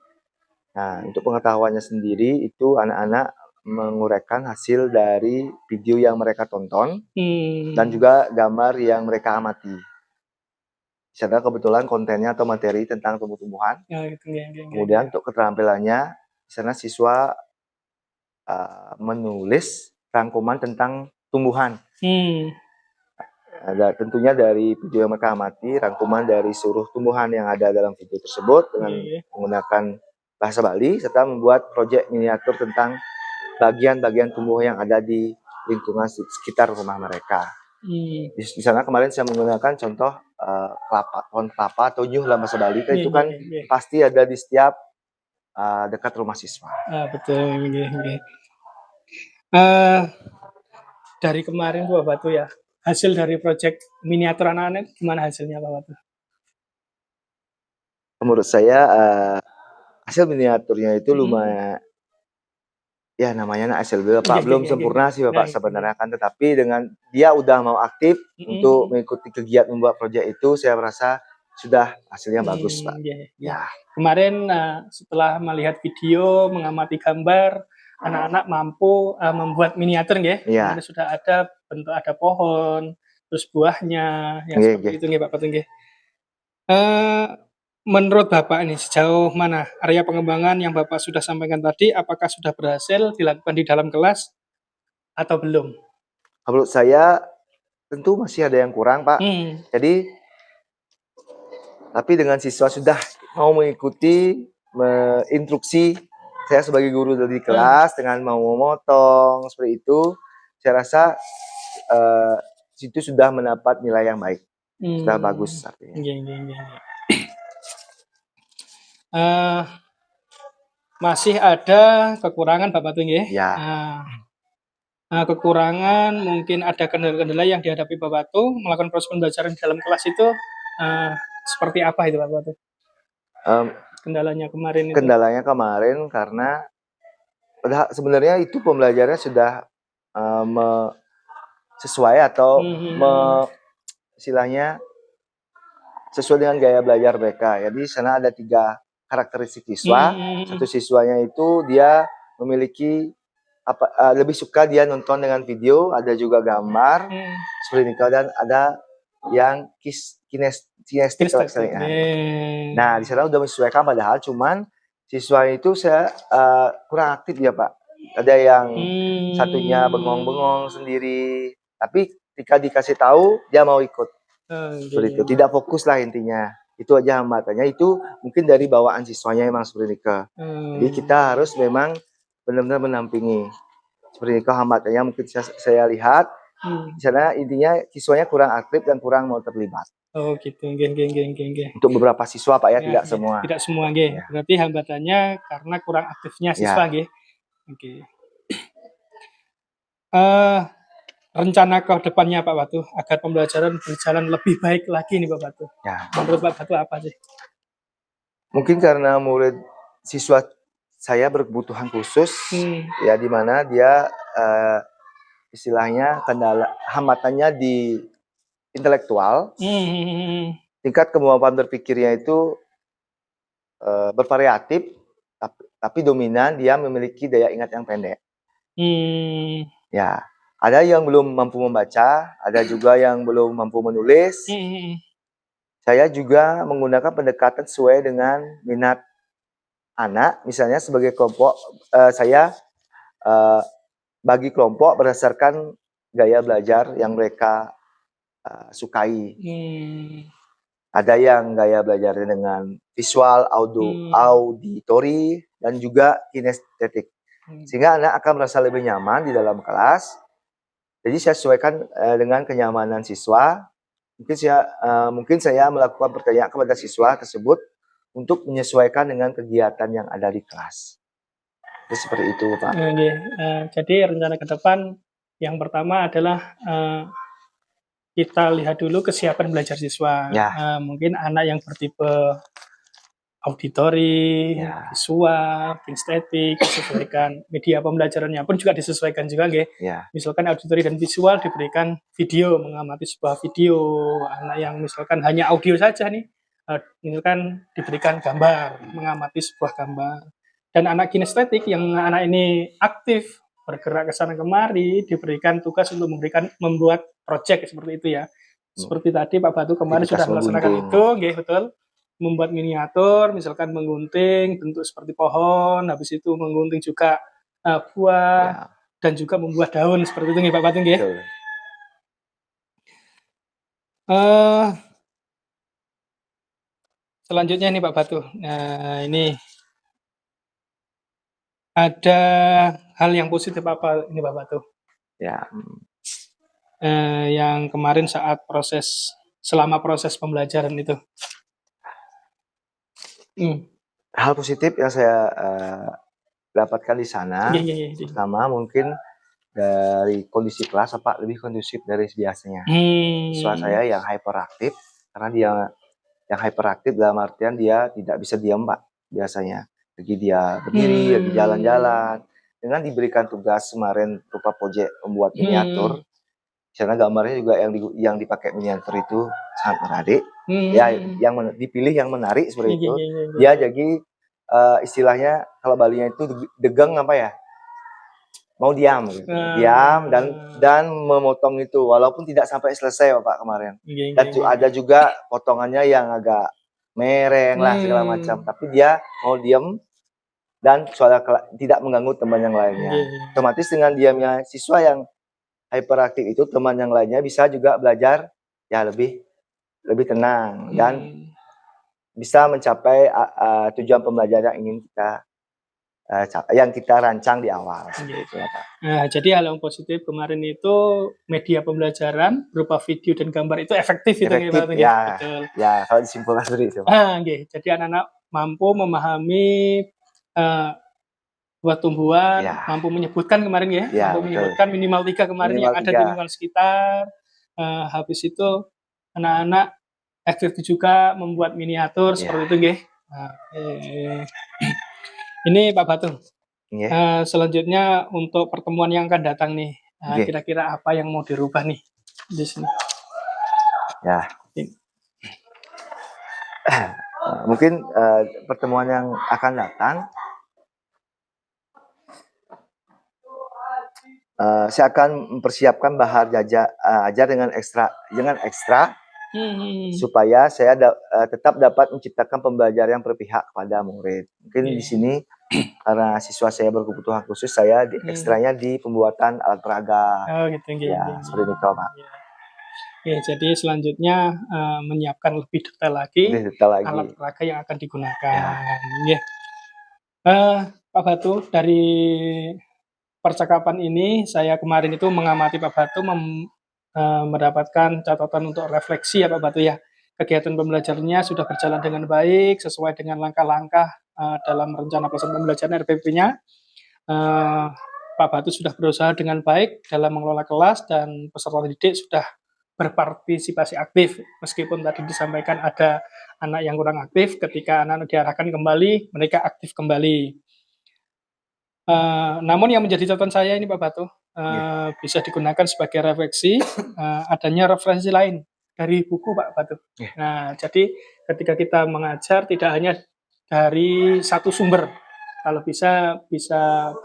Nah, untuk pengetahuannya sendiri itu anak-anak menguraikan hasil dari video yang mereka tonton Hmm. dan juga gambar yang mereka amati. Di sana kebetulan kontennya atau materi tentang tumbuh-tumbuhan. Ya, gitu, nggih, nggih, nggih. Kemudian untuk keterampilannya, di sana siswa menulis rangkuman tentang tumbuhan. Hmm. Ada tentunya dari video yang mereka amati, rangkuman dari seluruh tumbuhan yang ada dalam video tersebut dengan Iya. menggunakan bahasa Bali, serta membuat proyek miniatur tentang bagian-bagian tumbuh yang ada di lingkungan sekitar rumah mereka. Hmm. Di sana kemarin saya menggunakan contoh pohon kelapa atau nyuh dalam bahasa Bali, itu kan Nggih. pasti ada di setiap dekat rumah siswa. Betul, nggih, nggih. Dari kemarin Pak Batu ya, hasil dari proyek miniatur anak-anak gimana hasilnya Pak Batu? Menurut saya hasil miniaturnya itu lumayan, ya namanya SLB Bapak, belum sempurna sih Bapak sebenarnya kan, tetapi dengan dia udah mau aktif untuk mengikuti kegiatan membuat proyek itu, saya merasa sudah hasilnya bagus Pak. Ya. Kemarin setelah melihat video, mengamati gambar, anak-anak mampu membuat miniatur nggih. Iya. Sudah ada bentuk, ada pohon, terus buahnya, yang seperti itu nggih Pak Batu nggih. Menurut Bapak ini sejauh mana area pengembangan yang Bapak sudah sampaikan tadi, apakah sudah berhasil dilakukan di dalam kelas atau belum? Menurut saya tentu masih ada yang kurang Pak. Jadi tapi dengan siswa sudah mau mengikuti instruksi saya sebagai guru dari kelas dengan mau memotong seperti itu, saya rasa situ sudah mendapat nilai yang baik, sudah bagus artinya. Masih ada kekurangan Bapak Batu nggih? Ya. Kekurangan mungkin ada kendala-kendala yang dihadapi Bapak Batu melakukan proses pembelajaran di dalam kelas itu seperti apa itu Pak Batu? Kendalanya kemarin itu? Kendalanya kemarin karena sebenarnya itu pembelajarannya sudah sesuai atau istilahnya sesuai dengan gaya belajar mereka. Jadi di sana ada 3 karakteristik siswa. Satu siswanya itu dia memiliki lebih suka dia nonton dengan video, ada juga gambar seperti ini, dan ada yang kinestik. Nah, di sana udah menyesuaikan, padahal cuman siswa itu saya kurang aktif ya Pak. Ada yang satunya bengong-bengong sendiri, tapi ketika dikasih tahu dia mau ikut. Seperti itu, tidak fokus lah intinya. Itu aja hambatannya, itu mungkin dari bawaan siswanya emang seperti itu. Jadi kita harus memang benar-benar menampingi. Seperti itu hambatannya mungkin saya lihat. Di sana intinya siswanya kurang aktif dan kurang mau terlibat. Oh gitu, nggih. Untuk beberapa siswa Pak ya, tidak semua. Tidak semua nggih. Berarti hambatannya karena kurang aktifnya siswa nggih. Oke. Rencana ke depannya Pak Batu agar pembelajaran berjalan lebih baik lagi nih Pak Batu. Menurut Pak Batu apa sih? Mungkin karena murid siswa saya berkebutuhan khusus, ya di mana dia istilahnya hambatannya di intelektual, tingkat kemampuan berpikirnya itu bervariatif, tapi dominan dia memiliki daya ingat yang pendek. Ya, ada yang belum mampu membaca, ada juga yang belum mampu menulis. Saya juga menggunakan pendekatan sesuai dengan minat anak, misalnya sebagai kelompok saya bagi kelompok berdasarkan gaya belajar yang mereka sukai. Ada yang gaya belajarnya dengan visual, auditory, dan juga kinestetik. Sehingga anak akan merasa lebih nyaman di dalam kelas. Jadi saya sesuaikan dengan kenyamanan siswa. Mungkin saya melakukan pertanyaan kepada siswa tersebut untuk menyesuaikan dengan kegiatan yang ada di kelas. Jadi seperti itu Pak. Jadi rencana ke depan yang pertama adalah kita lihat dulu kesiapan belajar siswa. Mungkin anak yang bertipe auditori, visual, kinestetik, disesuaikan. Media pembelajarannya pun juga disesuaikan juga nggih. Misalkan auditori dan visual diberikan video, mengamati sebuah video. Anak yang misalkan hanya audio saja nih, misalkan diberikan gambar, mengamati sebuah gambar. Dan anak kinestetik yang anak ini aktif bergerak ke sana kemari, diberikan tugas untuk membuat project seperti itu ya. Seperti tadi Pak Batu kemarin Aktivitas sudah melaksanakan menggunting. itu, nggih betul. Membuat miniatur, misalkan menggunting bentuk seperti pohon, habis itu menggunting juga buah Ya, dan juga membuat daun seperti itu nggih Pak Batu nggih. betul. Eh, Selanjutnya nih Pak Batu. Nah, ini ada hal yang positif apa ini Pak Batu? Ya, Yang kemarin selama proses pembelajaran itu. hal positif yang saya dapatkan di sana, Iya, iya, iya. pertama mungkin dari kondisi kelas apa lebih kondusif dari biasanya. Siswa saya yang hyperaktif, karena dia yang hyperaktif dalam artian dia tidak bisa diam Pak biasanya. Lagi dia berdiri, lagi jalan-jalan. Dengan diberikan tugas kemarin berupa proyek membuat miniatur, karena gambarnya juga yang dipakai miniatur itu sangat menarik. Ya, dipilih yang menarik seperti itu. Dia jadi istilahnya kalau Balinya itu degang apa ya? Mau diam gitu. Diam dan memotong itu walaupun tidak sampai selesai Pak kemarin. Dan ada juga potongannya yang agak mereng lah segala macam, tapi dia mau diam dan tidak mengganggu teman yang lainnya. Otomatis dengan diamnya siswa yang hyperaktif itu, teman yang lainnya bisa juga belajar ya lebih tenang dan bisa mencapai tujuan pembelajaran yang kita rancang di awal. Gitu, ya, Pak. Nah, jadi hal yang positif kemarin itu media pembelajaran berupa video dan gambar itu efektif itu Efektif, Pak, ya. Betul. Ya, kalau disimpulkan seperti itu. Jadi anak-anak mampu memahami buat tumbuhan, mampu menyebutkan kemarin ya, mampu menyebutkan minimal 3 kemarin minimal yang 3. Ada di lingkungan sekitar. Habis itu anak-anak efektif juga membuat miniatur seperti itu nggih. Ini Pak Batu. Selanjutnya untuk pertemuan yang akan datang nih, kira-kira apa yang mau dirubah nih di sini? Ya. Mungkin pertemuan yang akan datang, saya akan mempersiapkan bahan ajar dengan ekstra. Supaya saya tetap dapat menciptakan pembelajaran yang berpihak kepada murid. Mungkin di sini karena siswa saya berkebutuhan khusus, saya ekstranya di pembuatan alat peraga. Seperti itu Pak. Ya, jadi selanjutnya menyiapkan lebih detail lagi alat peraga yang akan digunakan. Pak Batu, dari percakapan ini saya kemarin itu mengamati Pak Batu mendapatkan catatan untuk refleksi ya Pak Batu ya. Kegiatan pembelajarannya sudah berjalan dengan baik sesuai dengan langkah-langkah dalam rencana pelaksanaan pembelajaran RPP-nya. Pak Batu sudah berusaha dengan baik dalam mengelola kelas dan peserta didik sudah berpartisipasi aktif. Meskipun tadi disampaikan ada anak yang kurang aktif, ketika anak-anak diarahkan kembali, mereka aktif kembali. Namun yang menjadi catatan saya ini Pak Batu, bisa digunakan sebagai refleksi adanya referensi lain dari buku Pak Batu. Nah, jadi ketika kita mengajar tidak hanya dari satu sumber. Kalau bisa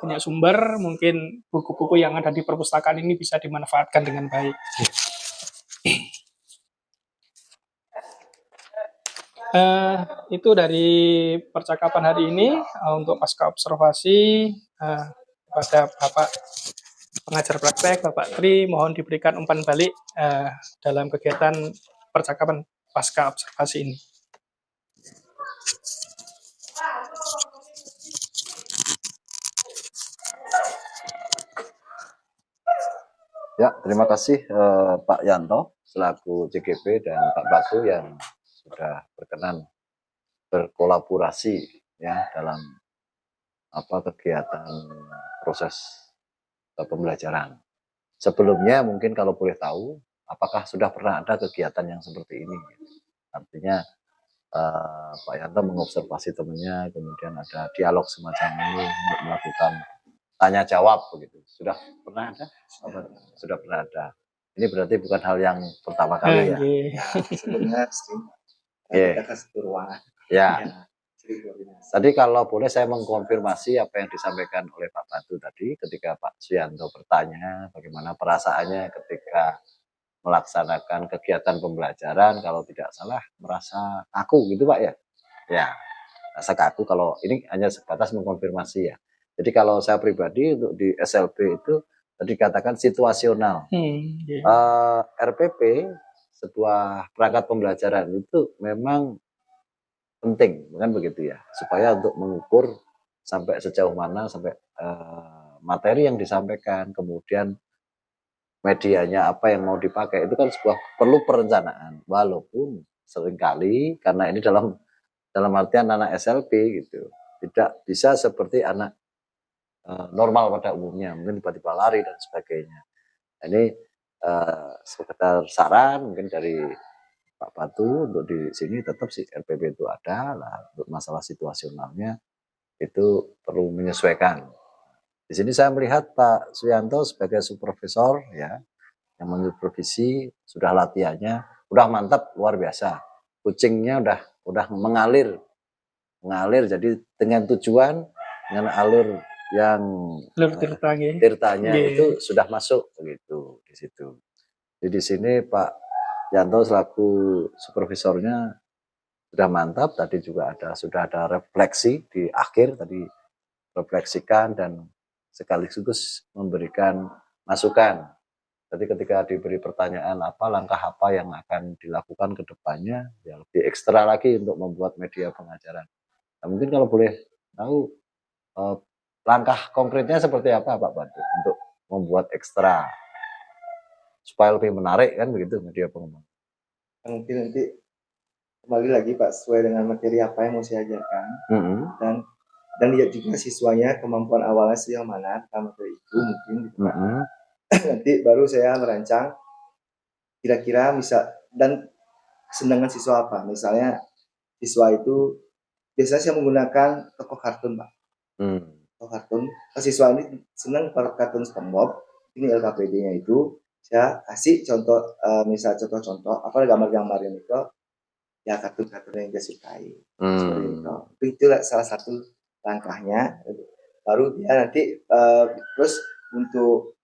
banyak sumber, mungkin buku-buku yang ada di perpustakaan ini bisa dimanfaatkan dengan baik. Itu dari percakapan hari ini. Untuk pasca observasi kepada Bapak pengajar praktek, Bapak Tri, mohon diberikan umpan balik dalam kegiatan percakapan pasca observasi ini. Ya, terima kasih Pak Yanto selaku CGP dan Pak Batu yang sudah berkenan berkolaborasi ya dalam kegiatan proses pembelajaran. Sebelumnya mungkin kalau boleh tahu, apakah sudah pernah ada kegiatan yang seperti ini? Artinya Pak Yanto mengobservasi temannya, kemudian ada dialog semacam ini untuk melakukan tanya jawab begitu. Sudah pernah ada? Sudah pernah ada. Ini berarti bukan hal yang pertama kali ya. Sebelumnya sering kita kasih ruangan. Ya. sering koordinasi. Tadi kalau boleh saya mengkonfirmasi apa yang disampaikan oleh Pak Batu tadi ketika Pak Suyanto bertanya bagaimana perasaannya ketika melaksanakan kegiatan pembelajaran, kalau tidak salah merasa kaku gitu Pak ya? Ya, rasa kaku. Kalau ini hanya sebatas mengkonfirmasi ya. Jadi kalau saya pribadi untuk di SLB itu tadi katakan situasional. Iya. RPP sebuah perangkat pembelajaran itu memang penting kan begitu ya, supaya untuk mengukur sampai sejauh mana sampai materi yang disampaikan, kemudian medianya apa yang mau dipakai, itu kan sebuah perlu perencanaan, walaupun seringkali karena ini dalam artian anak SLB gitu tidak bisa seperti anak normal pada umumnya, mungkin tiba-tiba lari dan sebagainya. Nah, ini sekedar saran mungkin dari Pak Batu untuk di sini tetap sih RPP itu ada lah, untuk masalah situasionalnya itu perlu menyesuaikan. Di sini saya melihat Pak Suyanto sebagai supervisor ya yang mensupervisi, sudah latihannya udah mantap luar biasa. Kucingnya udah mengalir jadi dengan tujuan dengan alur yang Lur tirtanya. tirtanya Iya. itu sudah masuk begitu di situ. Jadi di sini Pak Yanto selaku supervisornya sudah mantap. Tadi juga sudah ada refleksi di akhir tadi, refleksikan dan sekaligus memberikan masukan. Jadi ketika diberi pertanyaan langkah apa yang akan dilakukan ke depannya, ya lebih ekstra lagi untuk membuat media pengajaran. Nah, mungkin kalau boleh tahu langkah konkretnya seperti apa Pak Batu untuk membuat ekstra supaya lebih menarik kan begitu media pengembangan. Mungkin nanti kembali lagi Pak sesuai dengan materi apa yang mau saya ajarkan dan lihat juga siswanya kemampuan awalnya sejauh mana tentang materi itu mungkin gitu. Nanti baru saya merancang kira-kira bisa dan kesenangan siswa apa. Misalnya siswa itu biasanya saya menggunakan tokoh kartun Pak. Tokoh kartun. Siswa ini senang pada kartun SpongeBob. Ini LKPD-nya itu saya kasih contoh, misal contoh-contoh apa gambar-gambar yang itu ya kartun-kartun yang dia sukai. Seperti itu salah satu langkahnya. Baru dia nanti terus untuk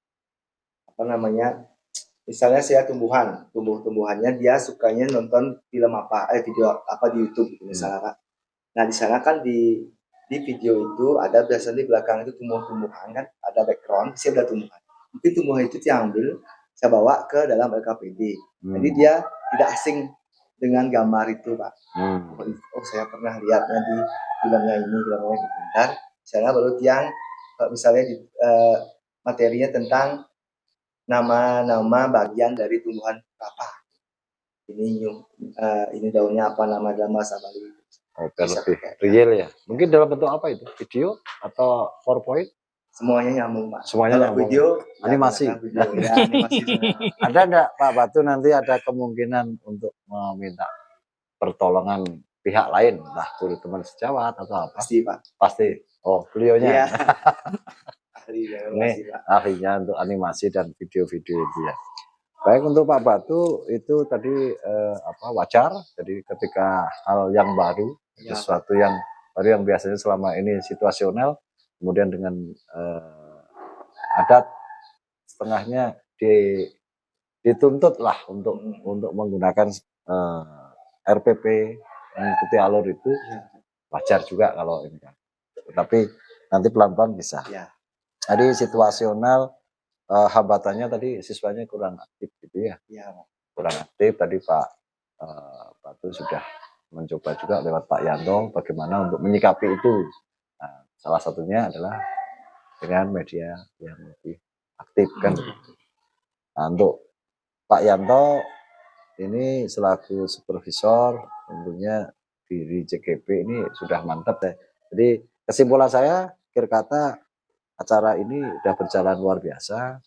misalnya saya tumbuhannya dia sukanya nonton film video apa di YouTube gitu misalnya Kak. Nah di sana kan di video itu ada biasanya di belakang itu tumbuhan kan, ada background, saya ada tumbuhan. Mungkin tumbuhan itu diambil, saya bawa ke dalam LKPD. Jadi dia tidak asing dengan gambar itu Pak. Oh saya pernah lihatnya di filmnya ini bentar. Saya baru yang misalnya di materinya tentang nama-nama bagian dari tumbuhan apa. Ini daunnya apa, nama bahasa Bali. Oke, lebih real ya. Mungkin dalam bentuk apa itu? Video atau PowerPoint? Semuanya nyambung Pak. Semuanya nyambung. Video, animasi. Animasi. Ada enggak Pak Batu nanti ada kemungkinan untuk meminta pertolongan pihak lain, entah guru teman sejawat atau apa? Pasti Pak. Pasti. Oh, beliaunya. Iya. Ini ahlinya untuk animasi dan video-video itu ya. Baik, untuk Pak Batu itu tadi wajar. Jadi ketika hal yang baru, sesuatu yang baru yang biasanya selama ini situasional, kemudian dengan adat setengahnya dituntut lah untuk menggunakan RPP mengikuti alur itu, wajar juga kalau ini kan. Tapi nanti pelan-pelan bisa. Ya. Jadi situasional hambatannya tadi siswanya kurang aktif gitu ya. Iya, kurang aktif. Tadi Pak Batu sudah mencoba juga lewat Pak Yanto bagaimana untuk menyikapi itu. Nah, salah satunya adalah dengan media yang lebih aktif kan. Nah, untuk Pak Yanto ini selaku supervisor tentunya di JKP ini sudah mantap ya. Jadi kesimpulan saya kata acara ini sudah berjalan luar biasa.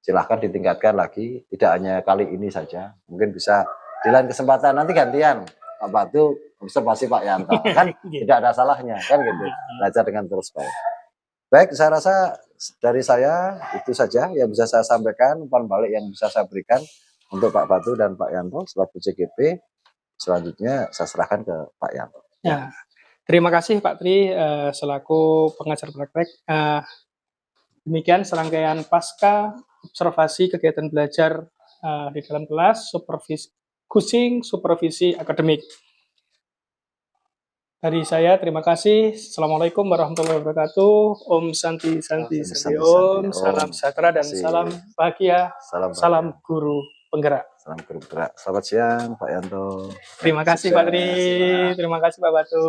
Silahkan ditingkatkan lagi, tidak hanya kali ini saja. Mungkin bisa di lain kesempatan nanti gantian Pak Batu observasi Pak Yanto. Kan tidak ada salahnya kan gitu. Belajar dengan terus baik, saya rasa dari saya itu saja yang bisa saya sampaikan, umpan balik yang bisa saya berikan untuk Pak Batu dan Pak Yanto selaku JKP. Selanjutnya saya serahkan ke Pak Yanto. Ya. Terima kasih Pak Tri selaku pengajar praktek. Demikian serangkaian pasca observasi kegiatan belajar di dalam kelas supervisi akademik. Dari saya terima kasih. Assalamualaikum warahmatullahi wabarakatuh. Om Santi Santi Santi Om. Salam sejahtera dan salam bahagia. Salam guru penggerak. Salam guru penggerak. Selamat siang Pak Yanto. Terima kasih Pak Tri. Terima kasih Pak Batu.